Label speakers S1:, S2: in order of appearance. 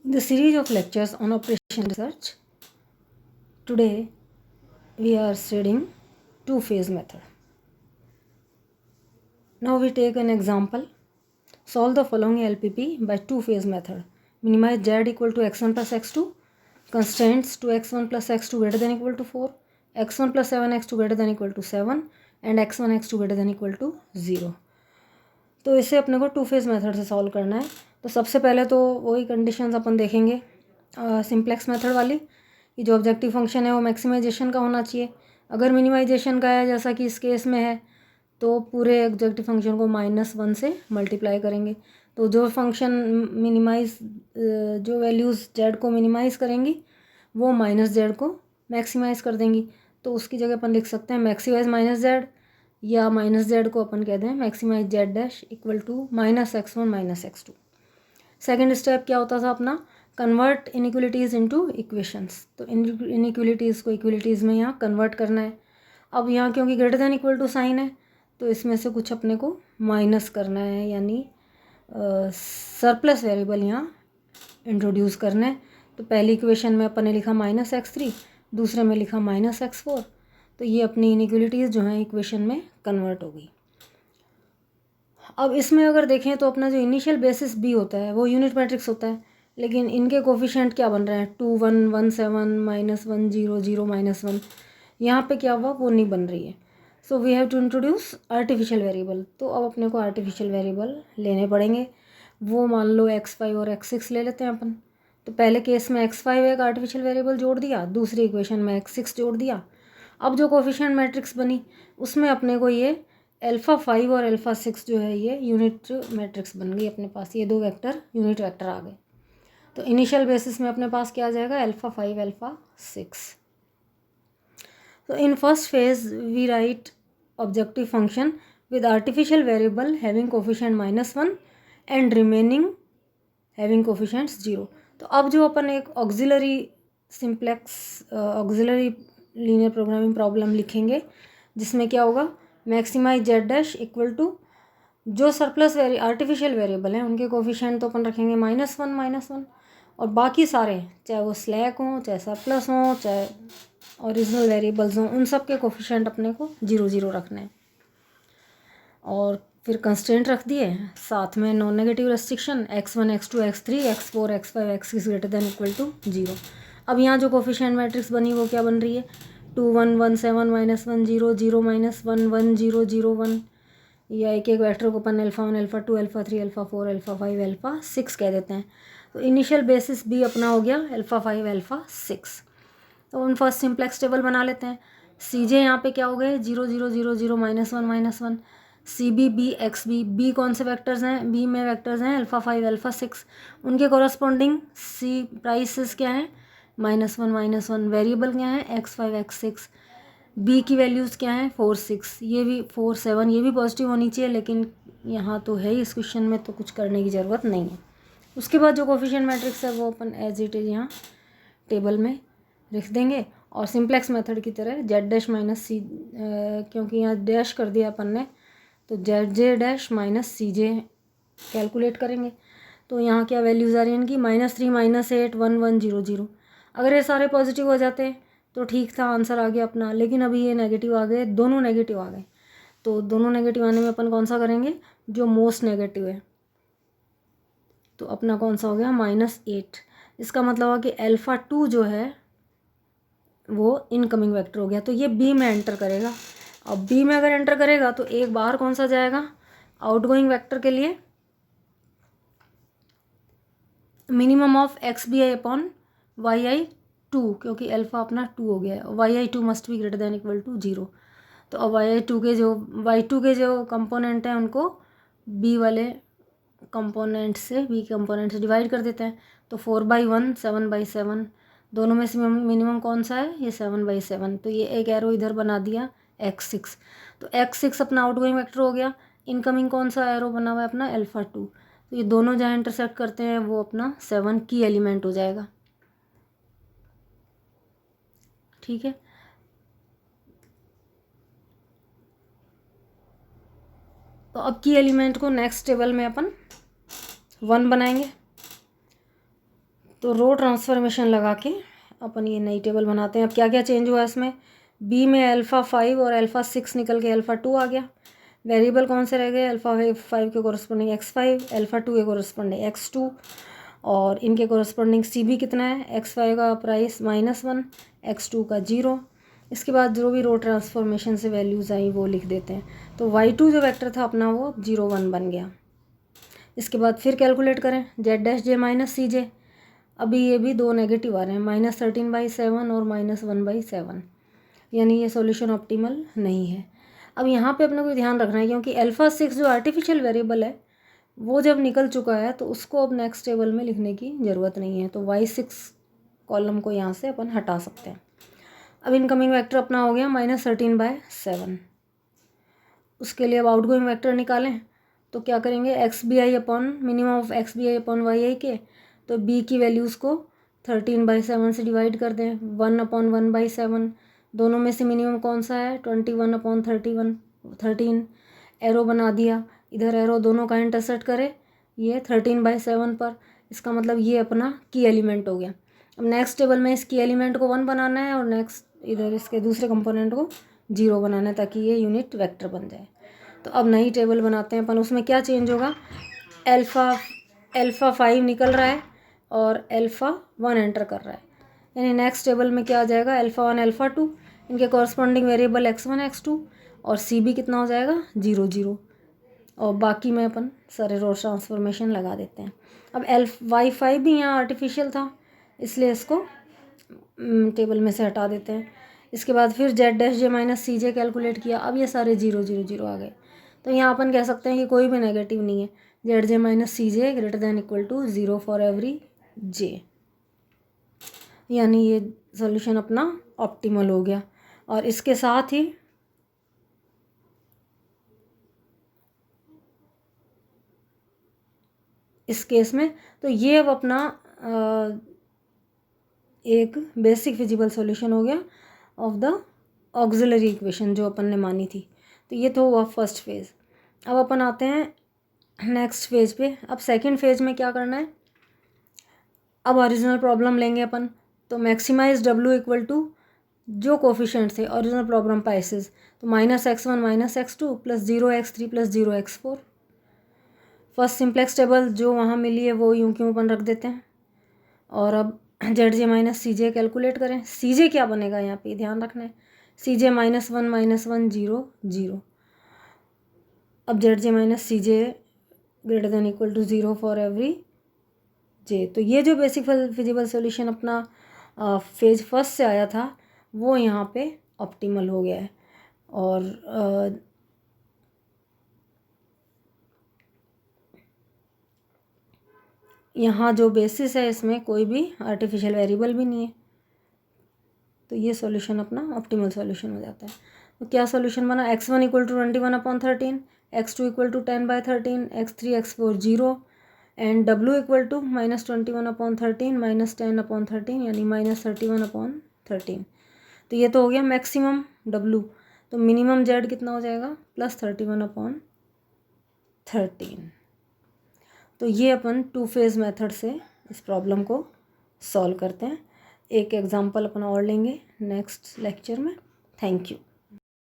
S1: In the series of lectures on operation research, today we are studying two-phase method. Now we take an example. Solve the following LPP by two-phase method. Minimize z equal to x1 plus x2. Constraints to x1 plus x2 greater than equal to 4. x1 plus 7x2 greater than equal to 7. And x1 x2 greater than equal to 0. तो इसे अपने को two phase method से solve करना है. तो सबसे पहले तो वही कंडीशंस अपन देखेंगे सिंप्लेक्स मेथड वाली कि जो ऑब्जेक्टिव फंक्शन है वो मैक्सिमाइजेशन का होना चाहिए. अगर मिनिमाइजेशन का है जैसा कि इस केस में है तो पूरे ऑब्जेक्टिव फंक्शन को -1 से मल्टीप्लाई करेंगे. तो जो फंक्शन मिनिमाइज जो वैल्यूज़ z को मिनिमाइज़ करेंगी वो -z को मैक्सिमाइज़ कर देंगी. तो उसकी जगह अपन लिख सकते हैं मैक्सिमाइज -z या -z को अपन कहते हैं maximise z dash equal to -x1 -x2. Second step क्या होता था अपना, कन्वर्ट इनइक्वलिटीज़ इनटू इक्वेशंस. तो इनइक्वलिटीज़ को इक्वलिटीज़ में यहाँ कन्वर्ट करना है. अब यहाँ क्योंकि greater than equal to sign है तो इसमें से कुछ अपने को माइनस करना है, यानी सरप्लस वेरिएबल यहाँ इंट्रोड्यूस करना है. तो पहली इक्वेशन में अपन ने लिखा -x3, दूसरे में लिखा -x4. तो ये अपनी इनइक्वलिटीज़ जो हैं इक्वेशन में कन्वर्ट हो गई. अब इसमें अगर देखें तो अपना जो इनिशियल बेसिस b होता है वो यूनिट मैट्रिक्स होता है, लेकिन इनके कोफिशिएंट क्या बन रहे हैं 2 1 1 7 -1 0 0 -1. यहाँ पे क्या हुआ वो नहीं बन रही है. So we have to introduce artificial variable. तो अब अपने को आर्टिफिशियल वेरिएबल लेने पड़ेंगे. वो मान लो x5 और x6 ले लेते हैं अपन. तो पहले केस में x5 एक आर्टिफिशियल वेरिएबल जोड़ दिया, दूसरी इक्वेशन में x6 जोड़ दिया. अब जो कोफिशिएंट मैट्रिक्स बनी उसमें अपने को ये α5 और α6 जो है ये यूनिट मैट्रिक्स बन गई अपने पास. ये दो वेक्टर यूनिट वेक्टर आ गए. तो इनिशियल बेसिस में अपने पास क्या आ जाएगा α5 α6. So in first phase we write objective function with artificial variable having coefficient -1 and remaining having coefficients 0. तो अब जो अपन एक auxiliary simplex auxiliary linear programming problem लिखेंगे जिसमें क्या होगा maximise z dash equal to जो सरप्लस आर्टिफिशियल वेरिएबल हैं उनके कोफिशिएंट तो अपन रखेंगे -1 और बाकी सारे चाहे वो स्लैक हों चाहे सरप्लस हों चाहे ओरिजिनल वेरिएबल्स हों उन सब के कोफिशिएंट अपने को 0 0 रखने हैं. और फिर कंस्ट्रेंट रख दिए, साथ में non negative restriction x1 x2 x3 x4 x5 x6 greater than equal to 0. अब यहाँ जो कोफिशिएंट मैट्रिक्स बनी वो क्या बन रही है 2 1 1 7 -1 0 0 -1 1 0 0 1. या एक एक वेक्टर को अपन α1 α2 α3 α4 α5 α6 कह देते हैं. तो इनिशियल बेसिस भी अपना हो गया α5 α6. तो उन फर्स्ट सिंप्लेक्स टेबल बना लेते हैं. सी जे यहाँ पे क्या हो गए 0 0 0 0 -1 -1. C B B X B B कौन से वेक्टर्स हैं, बी में वेक्टर्स हैं α5 α6. उनके कॉरस्पॉन्डिंग सी प्राइसेस क्या हैं -1 -1. वेरिएबल क्या है x5 x6. बी की वैल्यूज़ क्या हैं 4 6, ये भी 4 7, ये भी पॉजिटिव होनी चाहिए, लेकिन यहाँ तो है ही इस क्वेश्चन में तो कुछ करने की ज़रूरत नहीं है. उसके बाद जो कोफिशिएंट मैट्रिक्स है वो अपन एज इट इज़ यहाँ टेबल में लिख देंगे. और सिंप्लेक्स मेथड की तरह z डैश माइनस सी, क्योंकि यहाँ डैश कर दिया अपन ने तो z डैश माइनस सी जे कैलकुलेट करेंगे. तो यहाँ क्या वैल्यूज़ आ रही हैं इनकी -3 -8 1 1 0 0. अगर ये सारे पॉजिटिव हो जाते तो ठीक था, आंसर आ गया अपना. लेकिन अभी ये नेगेटिव आ गए, दोनों नेगेटिव आ गए. तो दोनों नेगेटिव आने में अपन कौन सा करेंगे जो मोस्ट नेगेटिव है. तो अपना कौन सा हो गया -8. इसका मतलब हुआ कि α2 जो है वो इनकमिंग वेक्टर हो गया. तो ये बी में एंटर करेगा. अब बी में अगर एंटर करेगा तो एक बाहर कौन सा जाएगा आउटगोइंग वेक्टर के लिए minimum of XBI upon YI2, क्योंकि अल्फा अपना 2 हो गया है. YI2 must be greater than equal to 0. तो अब YI2 के जो Y2 के जो कंपोनेंट हैं उनको बी वाले कंपोनेंट से बी कंपोनेंट से डिवाइड कर देते हैं. तो 4/1 7/7 दोनों में से मिनिमम कौन सा है ये 7/7. तो ये एक एरो इधर बना दिया x6. तो x6 अपना आउटगोइंग वेक्टर हो गया. इनकमिंग कौन सा एरो बना हुआ है अपना α2. तो ये दोनों जहाँ इंटरसेक्ट करते हैं वो अपना 7 की एलिमेंट हो जाएगा. ठीक है. तो अब की एलिमेंट को नेक्स्ट टेबल में अपन 1 बनाएंगे. तो रो ट्रांसफॉर्मेशन लगा के अपन ये नई टेबल बनाते हैं। अब क्या क्या चेंज हुआ इसमें, बी में अल्फ़ा 5 और अल्फ़ा 6 निकल के अल्फ़ा 2 आ गया। वेरिएबल कौन से रह गए, अल्फ़ा 5 के कोरस्पॉन्डिंग x5, अल्फ़ा 2 के कोरस्पॉन्डिंग x2, और इनके कोरस्पॉन्डिंग सी बी कितना है, x5 का प्राइस -1, x2 का 0। इसके बाद जो भी रो ट्रांसफॉर्मेशन से वैल्यूज़ आई वो लिख देते हैं। तो y2 जो वेक्टर था अपना वो 0 1 बन गया। इसके बाद फिर कैलकुलेट करें z-j माइनस सी जे। अभी ये भी दो नेगेटिव आ रहे हैं, -13/7 और -1/7, यानी ये सॉल्यूशन ऑप्टिमल नहीं है। अब यहाँ पे अपने को ध्यान रखना है क्योंकि अल्फ़ा 6 जो आर्टिफिशियल वेरिएबल है वो जब निकल चुका है तो उसको अब नेक्स्ट टेबल में लिखने की ज़रूरत नहीं है। तो y6 कॉलम को यहाँ से अपन हटा सकते हैं। अब इनकमिंग वेक्टर अपना हो गया -13/7। उसके लिए अब आउटगोइंग वेक्टर निकालें तो क्या करेंगे, XBi upon minimum of XBi upon YI के, तो b की वैल्यूज़ को 13/7 से डिवाइड कर दें। 1/1/7, दोनों में से मिनिमम कौन सा है, 21/13 एरो बना दिया। इधर एरो दोनों का इंटरसेक्ट करे ये 13/7 पर, इसका मतलब ये अपना की एलिमेंट हो गया। अब नेक्स्ट टेबल में इस की एलिमेंट को 1 बनाना है और नेक्स्ट इधर इसके दूसरे कंपोनेंट को 0 बनाना है ताकि ये यूनिट वेक्टर बन जाए। तो अब नई टेबल बनाते हैं अपन। उसमें क्या चेंज होगा, अल्फ़ा 5 निकल रहा है और अल्फ़ा 1 एंटर कर रहा है, यानी नेक्स्ट टेबल में क्या आ जाएगा, अल्फ़ा 1 अल्फ़ा 2, इनके कॉरस्पॉन्डिंग वेरिएबल x1 x2, और सी बी कितना हो जाएगा 0 0, और बाकी में अपन सारे रो ट्रांसफॉर्मेशन लगा देते हैं। अब y5 भी यहाँ आर्टिफिशियल था इसलिए इसको टेबल में से हटा देते हैं। इसके बाद फिर z-j माइनस सी जे कैलकुलेट किया। अब ये सारे 0 0 0 आ गए, तो यहाँ अपन कह सकते हैं कि कोई भी नेगेटिव नहीं है। z-j minus C J greater than equal to 0 for every j, यानी ये सॉल्यूशन अपना ऑप्टिमल हो गया। और इसके साथ ही इस केस में तो ये अब अपना एक बेसिक फिजिबल सॉल्यूशन हो गया ऑफ द ऑक्सिलरी इक्वेशन जो अपन ने मानी थी। तो ये तो हुआ फर्स्ट फेज़। अब अपन आते हैं नेक्स्ट फेज पे। अब सेकंड फेज में क्या करना है, अब ओरिजिनल प्रॉब्लम लेंगे अपन। तो मैक्सिमाइज डब्ल्यू इक्वल टू जो कोफिशेंट थे ओरिजिनल प्रॉब्लम पाइसेस, तो -x1 -x2 + 0x3 + 0x4। First simplex table जो वहाँ मिली है वो यूँ क्यों अपन रख देते हैं। और अब z-j माइनस सी जे कैलकुलेट करें। सी जे क्या बनेगा यहाँ पे ध्यान रखना है, सी-j -1 0 0। अब z-j minus C J greater than equal to 0 for every j। तो ये जो बेसिक फिजिबल सॉल्यूशन अपना फेज फर्स्ट से आया था वो यहाँ पे ऑप्टिमल हो गया है। और यहाँ जो बेसिस है इसमें कोई भी आर्टिफिशियल वेरिएबल भी नहीं है, तो ये सॉल्यूशन अपना ऑप्टिमल सॉल्यूशन हो जाता है। तो क्या सॉल्यूशन बना, x1 equal to 21/13, x2 equal to 10/13, x3 x4 0 and w equal to -21/13 -10/13 यानी -31/13। तो ये तो हो गया मैक्सिमम w। तो मिनिमम z कितना हो जाएगा +31/13। तो ये अपन 2 फेज़ मेथड से इस प्रॉब्लम को सॉल्व करते हैं। एक एग्जांपल अपन और लेंगे नेक्स्ट लेक्चर में। Thank you.